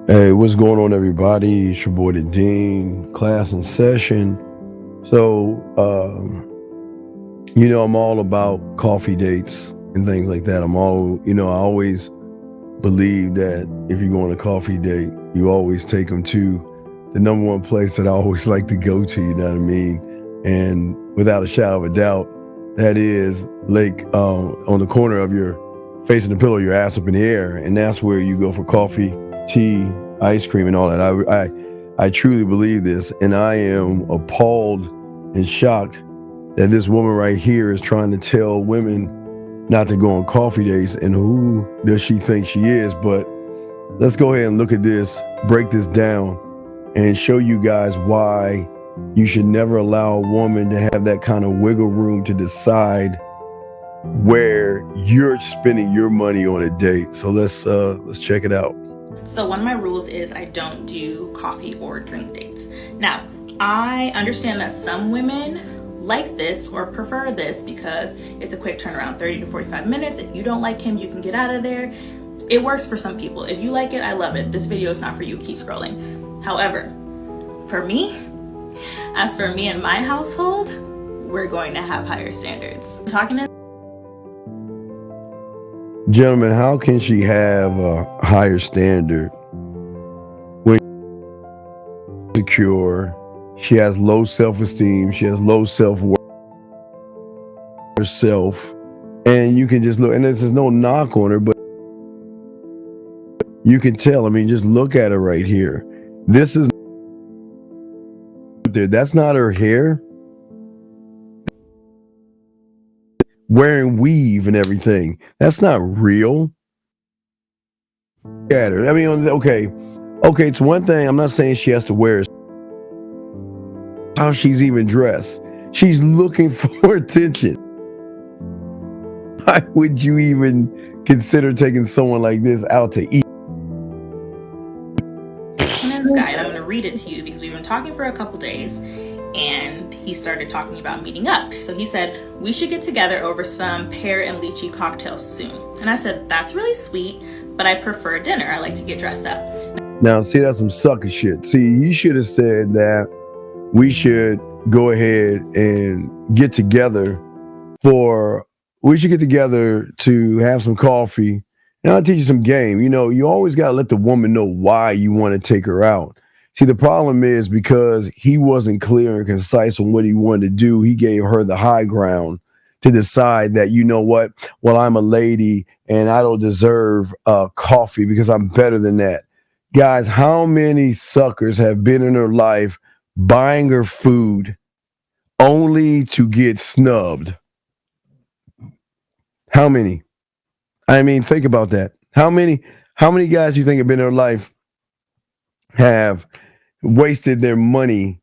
Hey, what's going on, everybody? It's your boy, the Dean, class in session. So, I'm all about coffee dates and things like that. I always believe that if you go on a coffee date, you always take them to the number one place that I always like to go to, you know what I mean? And without a shadow of a doubt, that is Lake on the corner of your facing the pillow, your ass up in the air. And that's where you go for coffee, tea, ice cream, and all that. I truly believe this, and I am appalled and shocked that this woman right here is trying to tell women not to go on coffee dates, and who does she think she is? But let's go ahead and look at this, break this down, and show you guys why you should never allow a woman to have that kind of wiggle room to decide where you're spending your money on a date. So let's check it out. So one of my rules is I don't do coffee or drink dates. Now, I understand that some women like this or prefer this because it's a quick turnaround, 30 to 45 minutes. If you don't like him, you can get out of there. It works for some people. If you like it, I love it. This video is not for you. Keep scrolling. However, for me, as for me and my household, we're going to have higher standards. I'm talking to Gentlemen, how can she have a higher standard when she's secure? She has low self-esteem. She has low self-worth herself. And you can just look, and this is no knock on her, but you can tell. I mean, just look at her right here. This is there. That's not her hair. Wearing weave and everything. That's not real. Look at her. I mean, okay, it's one thing. I'm not saying she has to wear how she's even dressed. She's looking for attention. Why would you even consider taking someone like this out to eat? this guy, and I'm going to read it to you because we've been talking for a couple days, and he started talking about meeting up. So he said, we should get together over some pear and lychee cocktails soon. And I said, that's really sweet, but I prefer dinner. I like to get dressed up. Now, see, that's some sucker shit. See, you should have said that we should go ahead and get together to have some coffee. And I'll teach you some game. You always got to let the woman know why you want to take her out. See, the problem is because he wasn't clear and concise on what he wanted to do, he gave her the high ground to decide that, you know what, well, I'm a lady and I don't deserve coffee because I'm better than that. Guys, how many suckers have been in her life buying her food only to get snubbed? How many? I mean, think about that. How many guys you think have been in her life have wasted their money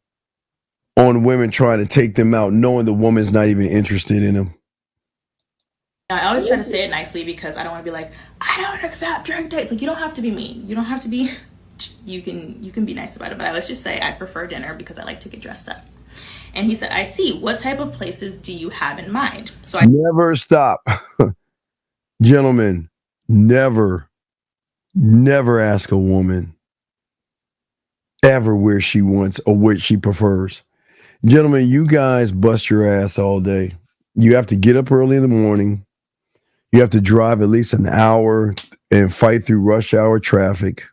on women trying to take them out, knowing the woman's not even interested in them? I always try to say it nicely because I don't want to be like, I don't accept drink dates. Like, you don't have to be mean. You don't have to be, you can be nice about it. But let's just say I prefer dinner because I like to get dressed up. And he said, I see. What type of places do you have in mind? So I never stop. Gentlemen, never ask a woman ever where she wants or what she prefers. Gentlemen, you guys bust your ass all day. You have to get up early in the morning. You have to drive at least an hour and fight through rush hour traffic,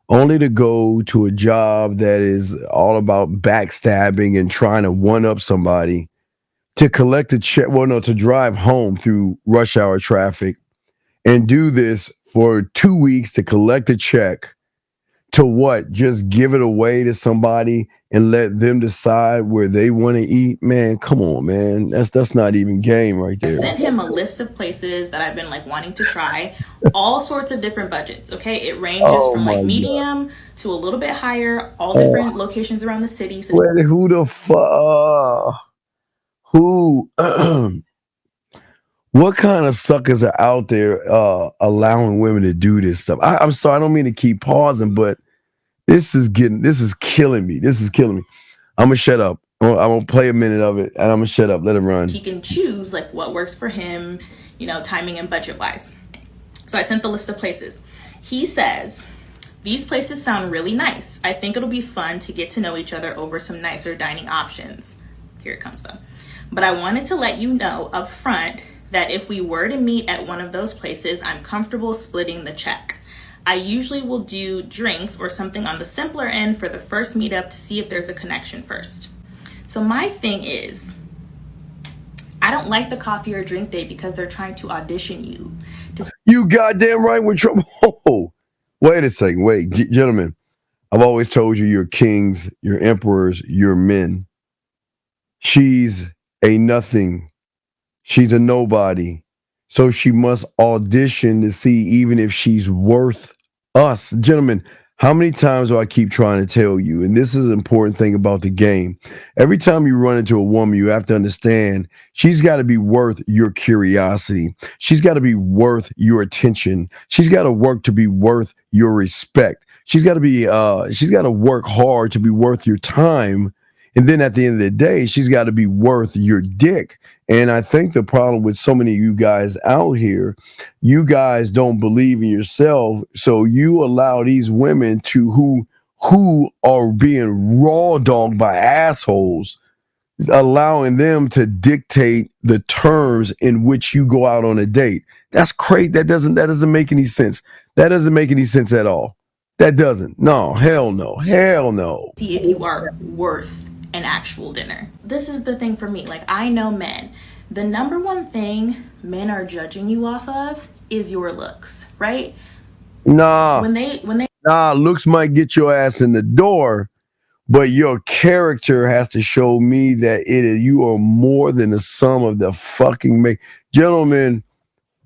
only to go to a job that is all about backstabbing and trying to one up somebody, to collect a check. Well, no, to drive home through rush hour traffic and do this for 2 weeks to collect a check. To what? Just give it away to somebody and let them decide where they want to eat? Man, come on, man. That's not even game right there. I sent him a list of places that I've been like wanting to try, all sorts of different budgets. Okay, it ranges from like medium to a little bit higher, all different locations around the city. So who the fuck? Who? What kind of suckers are out there allowing women to do this stuff? I'm sorry, I don't mean to keep pausing, but this is killing me. I'm gonna shut up. I'm gonna play a minute of it, and I'm gonna shut up. Let it run. He can choose like what works for him, timing and budget wise. So I sent the list of places. He says These places sound really nice. I think it'll be fun to get to know each other over some nicer dining options. Here it comes though. But I wanted to let you know up front that if we were to meet at one of those places, I'm comfortable splitting the check. I usually will do drinks or something on the simpler end for the first meetup to see if there's a connection first. So my thing is, I don't like the coffee or drink date because they're trying to audition you. You goddamn right with trouble. Oh, wait a second. Wait, gentlemen. I've always told you you're kings, you're emperors, you're men. She's a nothing. She's a nobody. So she must audition to see even if she's worth us. Gentlemen, how many times do I keep trying to tell you? And this is an important thing about the game. Every time you run into a woman, you have to understand she's got to be worth your curiosity. She's got to be worth your attention. She's got to work to be worth your respect. She's got to work hard to be worth your time. And then at the end of the day, she's got to be worth your dick. And I think the problem with so many of you guys out here, you guys don't believe in yourself. So you allow these women to who are being raw dogged by assholes, allowing them to dictate the terms in which you go out on a date. That's crazy. That doesn't make any sense. That doesn't make any sense at all. That doesn't. No, hell no. Hell no. See if you are worth an actual dinner. This is the thing for me. Like, I know men. The number one thing men are judging you off of is your looks, right? Nah. When they Looks might get your ass in the door, but your character has to show me that you are more than the sum of the fucking make. Gentlemen,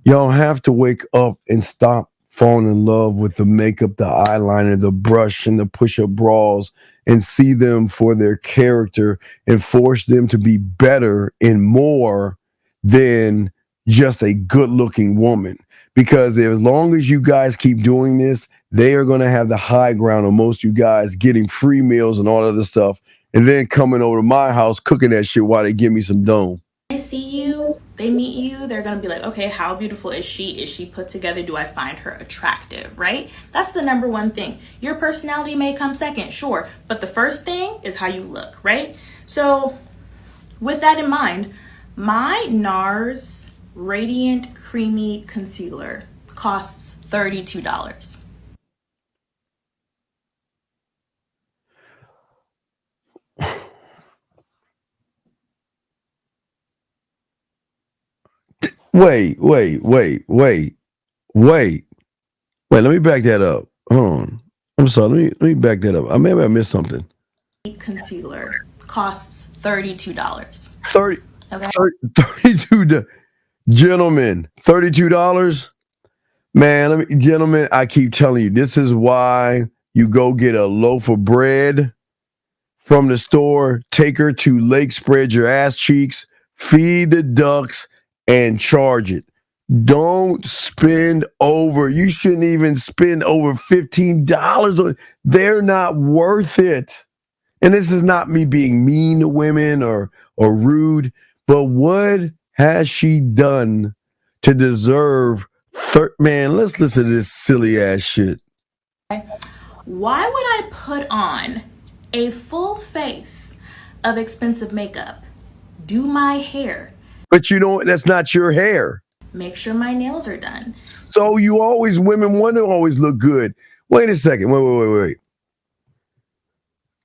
y'all have to wake up and stop falling in love with the makeup, the eyeliner, the brush, and the push-up bras, and see them for their character and force them to be better and more than just a good-looking woman. Because as long as you guys keep doing this, they are going to have the high ground on most of you guys getting free meals and all other stuff, and then coming over to my house cooking that shit while they give me some dome. They see you, they meet you, they're going to be like, okay, how beautiful is she? Is she put together? Do I find her attractive, right? That's the number one thing. Your personality may come second, sure, but the first thing is how you look, right? So with that in mind, my NARS Radiant Creamy Concealer costs $32. Wait. Let me back that up. Hold on. I'm sorry. Let me back that up. Maybe I missed something. Concealer costs $32. 30, Okay. 32. Gentlemen, $32. Man, gentlemen, I keep telling you, this is why you go get a loaf of bread from the store, take her to Lake, spread your ass cheeks, feed the ducks, and charge it. Don't spend over. You shouldn't even spend over $15. They're not worth it. And this is not me being mean to women or rude, but what has she done to deserve? Man, let's listen to this silly ass shit. Why would I put on a full face of expensive makeup, do my hair? But you know, that's not your hair. Make sure my nails are done. So women want to always look good. Wait a second. Wait.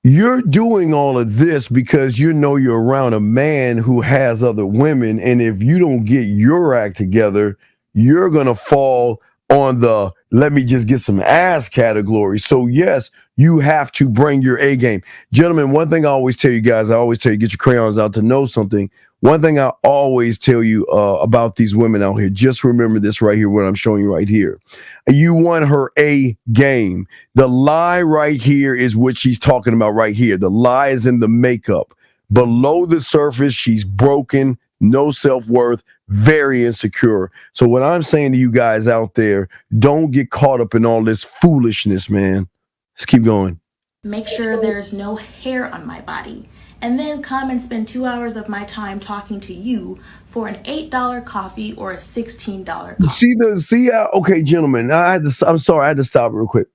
You're doing all of this because you know you're around a man who has other women. And if you don't get your act together, you're going to fall on the let me just get some ass category. So yes, you have to bring your A game. Gentlemen, one thing I always tell you guys, get your crayons out to know something. One thing I always tell you about these women out here, just remember this right here, what I'm showing you right here. You want her A game. The lie right here is what she's talking about right here. The lie is in the makeup. Below the surface, she's broken, no self-worth, very insecure. So what I'm saying to you guys out there, don't get caught up in all this foolishness, man. Let's keep going. Make sure there's no hair on my body. And then come and spend 2 hours of my time talking to you for an $8 coffee or a $16 coffee. Okay, gentlemen, I'm sorry, I had to stop real quick.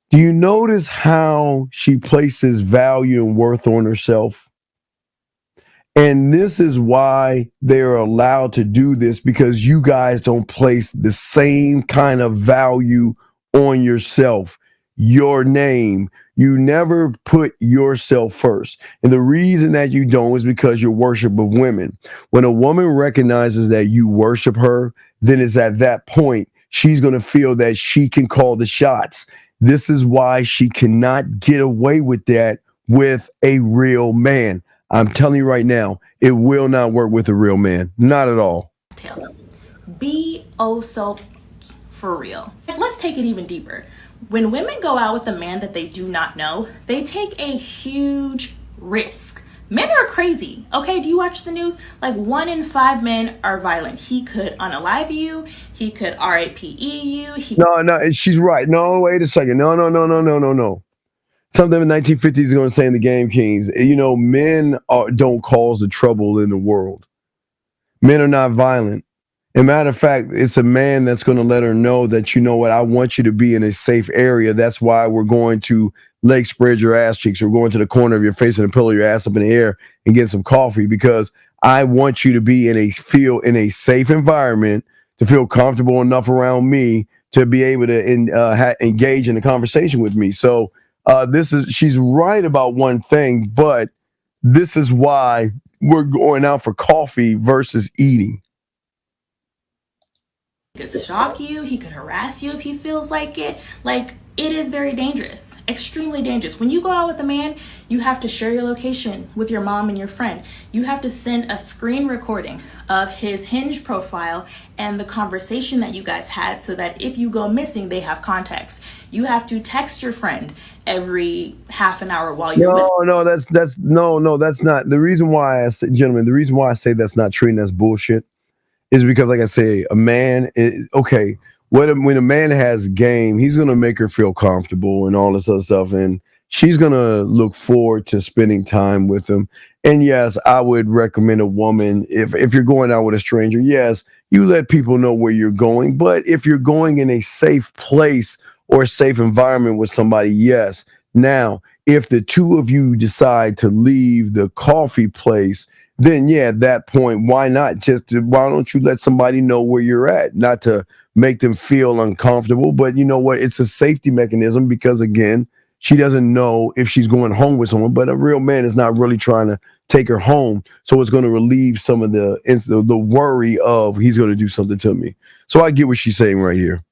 Do you notice how she places value and worth on herself? And this is why they're allowed to do this, because you guys don't place the same kind of value on yourself, your name. You never put yourself first. And the reason that you don't is because your worship of women. When a woman recognizes that you worship her, then it's at that point she's going to feel that she can call the shots. This is why she cannot get away with that with a real man. I'm telling you right now, it will not work with a real man. Not at all. Tell. Be oh so for real. Let's take it even deeper. When women go out with a man that they do not know, they take a huge risk. Men are crazy. Okay, do you watch the news? Like 1 in 5 men are violent. He could unalive you. He could RAPE you. No, she's right. No, wait a second. No. Something in the 1950s is going to say in the Game Kings, men don't cause the trouble in the world. Men are not violent. As a matter of fact, it's a man that's going to let her know that, you know what, I want you to be in a safe area. That's why we're going to leg spread your ass cheeks. We're going to the corner of your face and pillow your ass up in the air and get some coffee, because I want you to be in a safe environment, to feel comfortable enough around me to be able to engage in a conversation with me. So she's right about one thing, but this is why we're going out for coffee versus eating. He could stalk you. He could harass you if he feels like it. Like, it is very dangerous, extremely dangerous. When you go out with a man, you have to share your location with your mom and your friend. You have to send a screen recording of his Hinge profile and the conversation that you guys had, so that if you go missing, they have context. You have to text your friend every half an hour while you're that's not the reason why I say, gentlemen, the reason why I say that's not true and that's bullshit is because, like I say, a man when a man has game, he's going to make her feel comfortable and all this other stuff, and she's going to look forward to spending time with him. And yes, I would recommend a woman, if you're going out with a stranger, yes, you let people know where you're going. But if you're going in a safe place or a safe environment with somebody, yes. Now, if the two of you decide to leave the coffee place, then yeah, at that point, why don't you let somebody know where you're at? Not to make them feel uncomfortable, but you know what? It's a safety mechanism, because again, she doesn't know if she's going home with someone, but a real man is not really trying to take her home. So it's going to relieve some of the worry of he's going to do something to me. So I get what she's saying right here.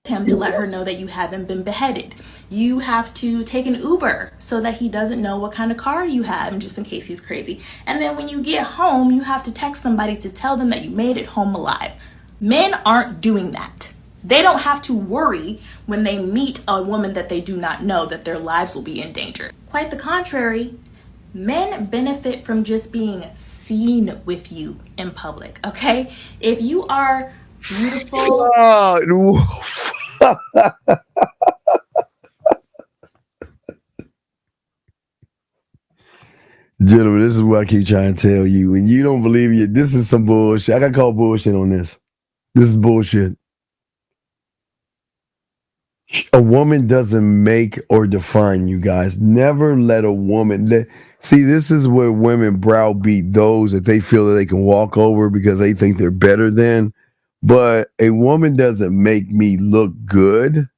Him to let her know that you haven't been beheaded. You have to take an Uber so that he doesn't know what kind of car you have, just in case he's crazy. And then when you get home, you have to text somebody to tell them that you made it home alive. Men aren't doing that. They don't have to worry when they meet a woman that they do not know that their lives will be in danger. Quite the contrary. Men benefit from just being seen with you in public, okay? If you are beautiful. Gentlemen, this is what I keep trying to tell you. When you don't believe it, this is some bullshit. I got to call bullshit on this. This is bullshit. A woman doesn't make or define you guys. Never let a woman. See, this is where women browbeat those that they feel that they can walk over because they think they're better than. But a woman doesn't make me look good.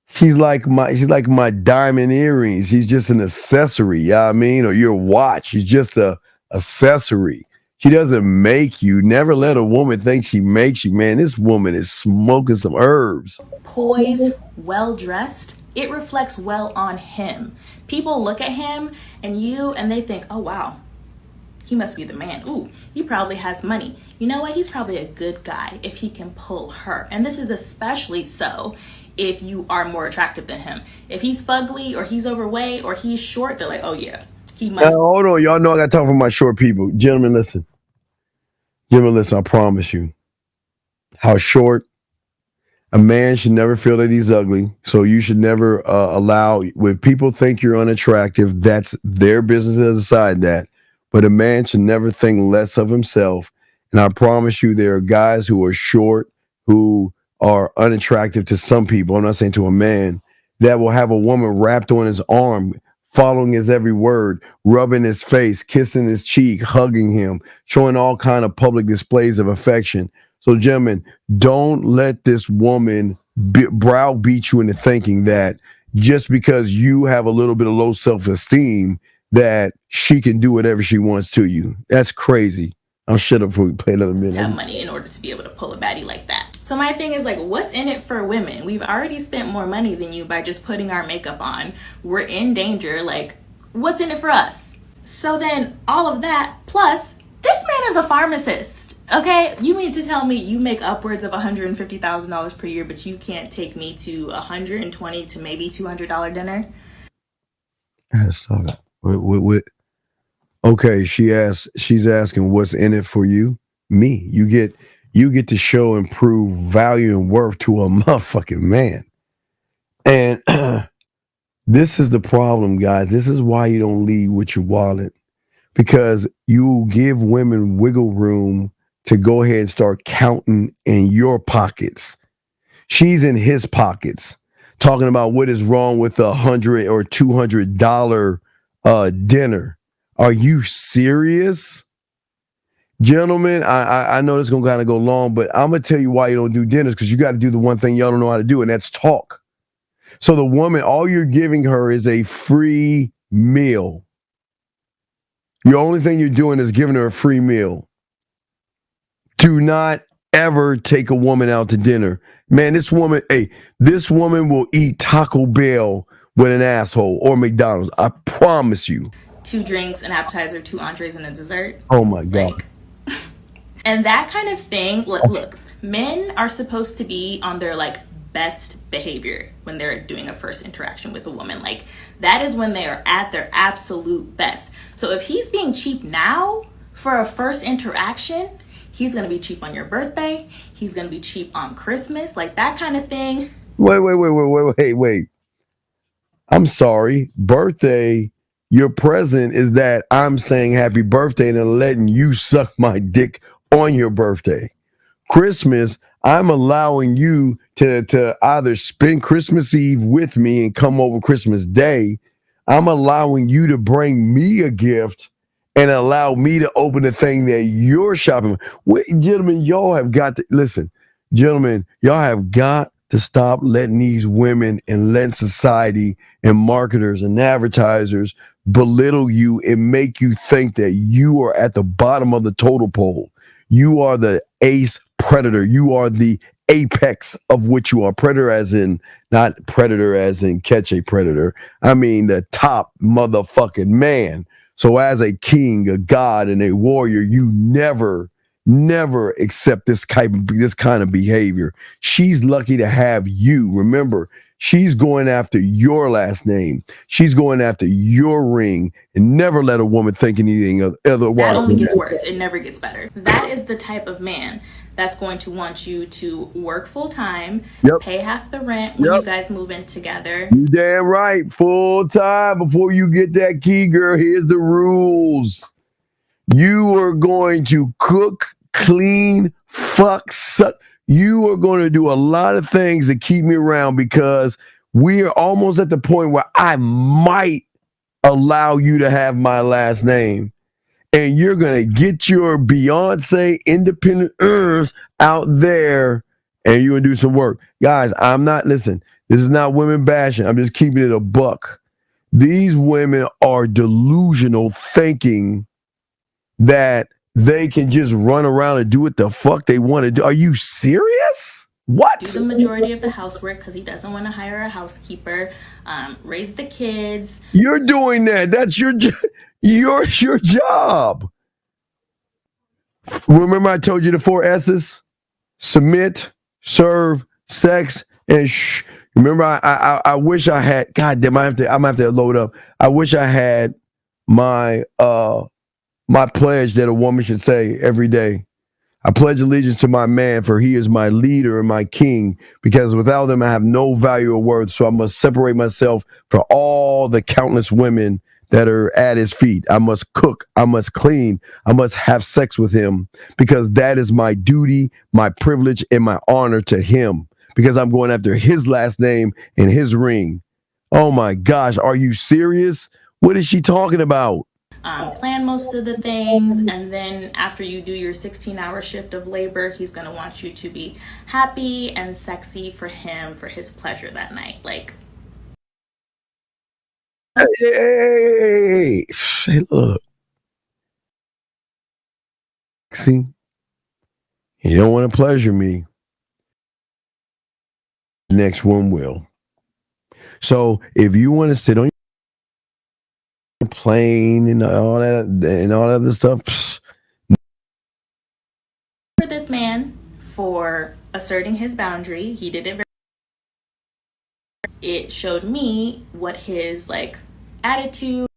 She's like my diamond earrings. She's just an accessory. You know what I mean? Or your watch. She's just a accessory. She doesn't make you. Never let a woman think she makes you. Man, this woman is smoking some herbs. Poised, well-dressed, it reflects well on him. People look at him and they think, oh, wow, he must be the man. Ooh, he probably has money. You know what? He's probably a good guy if he can pull her. And this is especially so if you are more attractive than him. If he's fugly or he's overweight or he's short, they're like, oh, yeah, he must. Hold on. Y'all know I got to talk for my short people. Gentlemen, listen. I promise you. How short. A man should never feel that he's ugly. So you should never allow, when people think you're unattractive, that's their business to decide that. But a man should never think less of himself. And I promise you, there are guys who are short, who are unattractive to some people. I'm not saying to a man. that will have a woman wrapped on his arm, following his every word, rubbing his face, kissing his cheek, hugging him, showing all kind of public displays of affection. So, gentlemen, don't let this woman browbeat you into thinking that just because you have a little bit of low self-esteem that she can do whatever she wants to you. That's crazy. I'll shut up before we play another minute. Have money in order to be able to pull a baddie like that. So my thing is like, what's in it for women? We've already spent more money than you by just putting our makeup on. We're in danger. Like, what's in it for us? So then all of that, plus this man is a pharmacist. Okay, you mean to tell me you make upwards of $150,000 per year, but you can't take me to $120 to maybe $200 dinner? Okay, she's asking what's in it for you? Me. You get to show and prove value and worth to a motherfucking man. And this is the problem, guys. This is why you don't lead with your wallet. Because you give women wiggle room to go ahead and start counting in your pockets. She's in his pockets, talking about what is wrong with $100 or $200 dinner. Are you serious? Gentlemen, I know this is going to kind of go long, but I'm going to tell you why you don't do dinners, because you got to do the one thing y'all don't know how to do, and that's talk. So the woman, all you're giving her is a free meal. The only thing you're doing is giving her a free meal. Do not ever take a woman out to dinner. Man, this woman will eat Taco Bell with an asshole or McDonald's. I promise you. 2 drinks, an appetizer, 2 entrees, and a dessert. Oh my God. And that kind of thing. Look, men are supposed to be on their like best behavior when they're doing a first interaction with a woman. Like, that is when they are at their absolute best. So if he's being cheap now for a first interaction, he's going to be cheap on your birthday. He's going to be cheap on Christmas, like that kind of thing. Wait. I'm sorry. Birthday, your present is that I'm saying happy birthday and then letting you suck my dick on your birthday. Christmas, I'm allowing you to either spend Christmas Eve with me and come over Christmas Day. I'm allowing you to bring me a gift and allow me to open the thing that you're shopping with. Gentlemen, y'all have got to listen. Gentlemen, y'all have got to stop letting these women and letting society and marketers and advertisers belittle you and make you think that you are at the bottom of the totem pole. You are the ace predator. You are the apex of which you are. Predator as in, not predator as in catch a predator. I mean the top motherfucking man. So as a king, a god, and a warrior, you never accept this kind of behavior. She's lucky to have you. Remember, she's going after your last name. She's going after your ring, and never let a woman think anything otherwise. That only gets worse. It never gets better. That is the type of man that's going to want you to work full time, pay half the rent when you guys move in together. You damn right, full time. Before you get that key, girl, here's the rules. You are going to cook, clean, fuck, suck. You are going to do a lot of things to keep me around, because we are almost at the point where I might allow you to have my last name. And you're going to get your Beyonce independent out there, and you're going to do some work. Guys, this is not women bashing. I'm just keeping it a buck. These women are delusional, thinking that they can just run around and do what the fuck they want to do. Are you serious? What? Do the majority of the housework because he doesn't want to hire a housekeeper. Raise the kids. You're doing that. That's your job. Remember I told you the 4 S's? Submit, serve, sex, and shh. Remember I wish I had, God damn, I'm gonna have to load up. I wish I had my pledge that a woman should say every day. I pledge allegiance to my man, for he is my leader and my king, because without him I have no value or worth. So I must separate myself from all the countless women that are at his feet. I must cook, I must clean, I must have sex with him, because that is my duty, my privilege, and my honor to him, because I'm going after his last name and his ring. Oh my gosh, are you serious? What is she talking about? Plan most of the things, and then after you do your 16-hour shift of labor, he's going to want you to be happy and sexy for him for his pleasure that night. Like, Hey, look. See, you don't want to pleasure me. The next one will. So if you want to sit on your plane and all that other stuff, for this man for asserting his boundary, he did it very. It showed me what his like attitude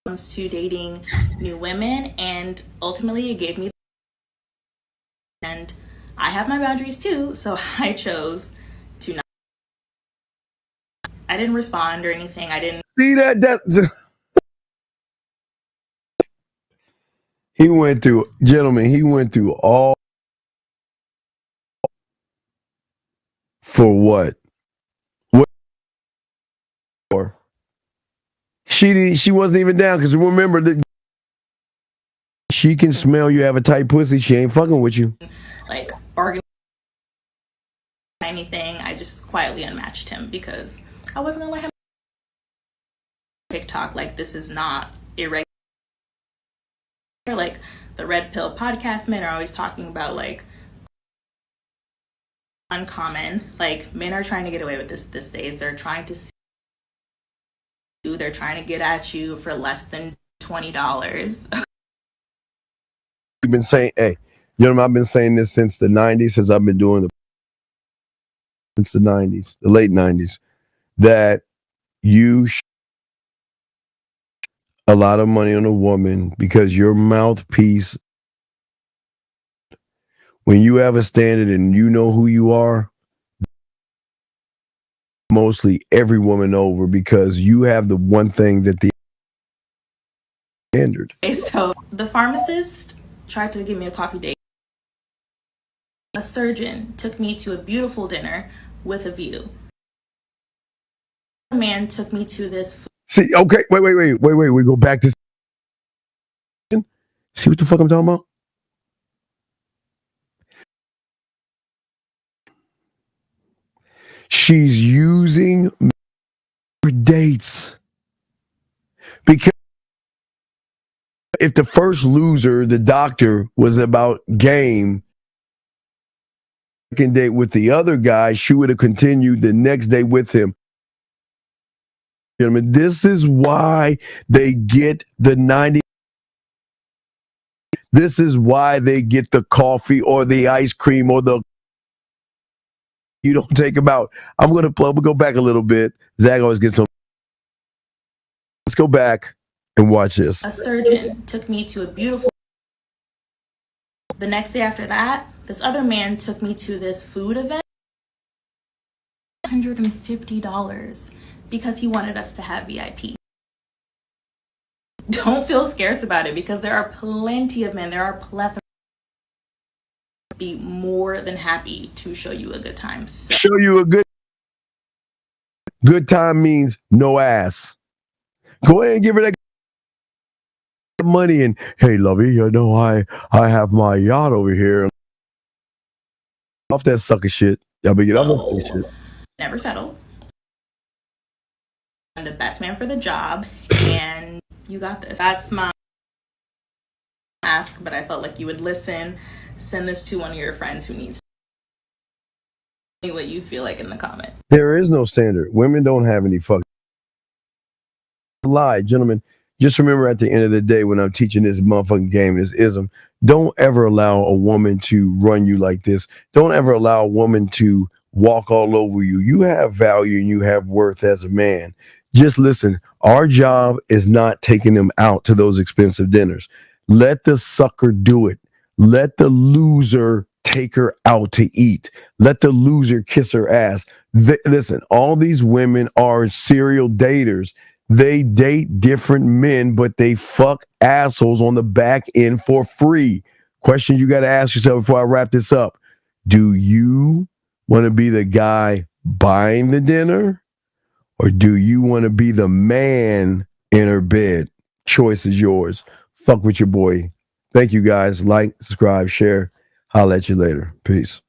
comes to dating new women, and ultimately it gave me. And I have my boundaries too, so I chose to not. I didn't respond or anything. I didn't see that he went through, gentlemen, he went through all for what? What for? She wasn't even down, because remember that she can smell you have a tight pussy. She ain't fucking with you. like bargain anything. I just quietly unmatched him because I wasn't gonna let him TikTok. Like, this is not irregular. Like the Red Pill podcast men are always talking about like uncommon. Like, men are trying to get away with this these days. They're trying to see you. They're trying to get at you for less than $20. You've been saying, hey, I've been saying this since the 90s, since I've been doing since the 90s, the late 90s, that you a lot of money on a woman because your mouthpiece, when you have a standard and you know who you are, mostly every woman over, because you have the one thing that the standard. Okay, so the pharmacist tried to give me a coffee date. A surgeon took me to a beautiful dinner with a view. A man took me to this. See, okay, wait. We go back to. See what the fuck I'm talking about? She's using dates because if the first loser, the doctor, was about game, second date with the other guy, she would have continued the next day with him. Gentlemen, this is why they get the 90. This is why they get the coffee or the ice cream or the. You don't take them out. I'm going to plug. We'll go back a little bit. Zach always gets some. Let's go back and watch this. A surgeon took me to a beautiful. The next day after that, this other man took me to this food event. $150 because he wanted us to have VIP. Don't feel scarce about it, because there are plenty of men. There are plethora. Be more than happy to show you a good time. So. Show you a good time means no ass. Go ahead and give her that money and, hey, lovey, I have my yacht over here. Off that sucker shit. Y'all be get off that shit. Never settle. I'm the best man for the job, and you got this. That's my ask, but I felt like you would listen. Send this to one of your friends who needs to tell me what you feel like in the comment. There is no standard. Women don't have any fucking lie, gentlemen. Just remember, at the end of the day, when I'm teaching this motherfucking game, this ism, don't ever allow a woman to run you like this. Don't ever allow a woman to walk all over you. You have value and you have worth as a man. Just listen. Our job is not taking them out to those expensive dinners. Let the sucker do it. Let the loser take her out to eat. Let the loser kiss her ass. Listen, all these women are serial daters. They date different men, but they fuck assholes on the back end for free. Question you got to ask yourself before I wrap this up. Do you want to be the guy buying the dinner, or do you want to be the man in her bed? Choice is yours. Fuck with your boy. Thank you guys. Like, subscribe, share. Holla at you later. Peace.